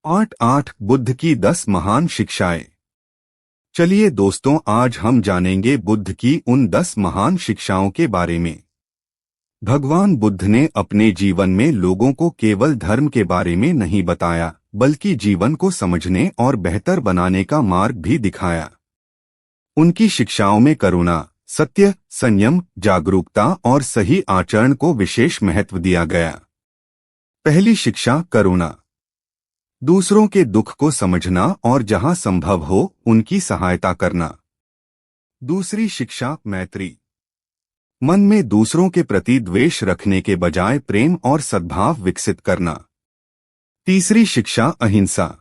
8 बुद्ध की 10 महान शिक्षाएं। चलिए दोस्तों, आज हम जानेंगे बुद्ध की उन 10 महान शिक्षाओं के बारे में। भगवान बुद्ध ने अपने जीवन में लोगों को केवल धर्म के बारे में नहीं बताया, बल्कि जीवन को समझने और बेहतर बनाने का मार्ग भी दिखाया। उनकी शिक्षाओं में करुणा, सत्य, संयम, जागरूकता और सही आचरण को विशेष महत्व दिया गया। पहली शिक्षा करुणा। दूसरों के दुख को समझना और जहां संभव हो उनकी सहायता करना। दूसरी शिक्षा मैत्री। मन में दूसरों के प्रति द्वेष रखने के बजाय प्रेम और सद्भाव विकसित करना। तीसरी शिक्षा अहिंसा।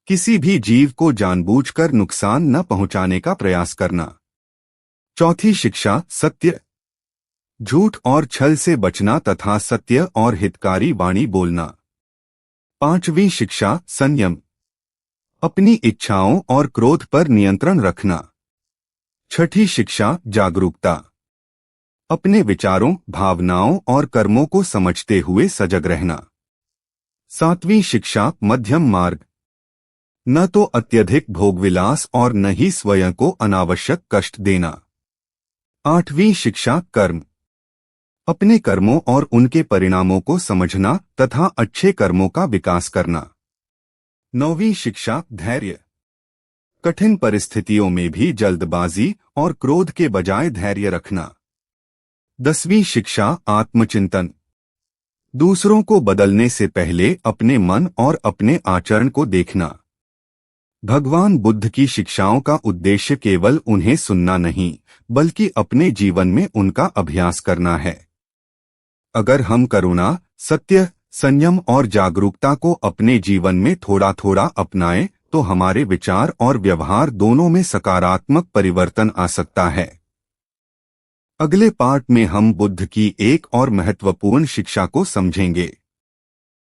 किसी भी जीव को जानबूझकर नुकसान न पहुंचाने का प्रयास करना। चौथी शिक्षा सत्य। झूठ और छल से बचना तथा सत्य और हितकारी वाणी बोलना। पांचवी शिक्षा संयम। अपनी इच्छाओं और क्रोध पर नियंत्रण रखना। छठी शिक्षा जागरूकता। अपने विचारों, भावनाओं और कर्मों को समझते हुए सजग रहना। सातवीं शिक्षा मध्यम मार्ग। न तो अत्यधिक भोगविलास और न ही स्वयं को अनावश्यक कष्ट देना। आठवीं शिक्षा कर्म। अपने कर्मों और उनके परिणामों को समझना तथा अच्छे कर्मों का विकास करना। नौवीं शिक्षा धैर्य। कठिन परिस्थितियों में भी जल्दबाजी और क्रोध के बजाय धैर्य रखना। 10वीं शिक्षा आत्मचिंतन। दूसरों को बदलने से पहले अपने मन और अपने आचरण को देखना। भगवान बुद्ध की शिक्षाओं का उद्देश्य केवल उन्हें सुनना नहीं, बल्कि अपने जीवन में उनका अभ्यास करना है। अगर हम करुणा, सत्य, संयम और जागरूकता को अपने जीवन में थोड़ा थोड़ा अपनाएं, तो हमारे विचार और व्यवहार दोनों में सकारात्मक परिवर्तन आ सकता है। अगले पार्ट में हम बुद्ध की एक और महत्वपूर्ण शिक्षा को समझेंगे।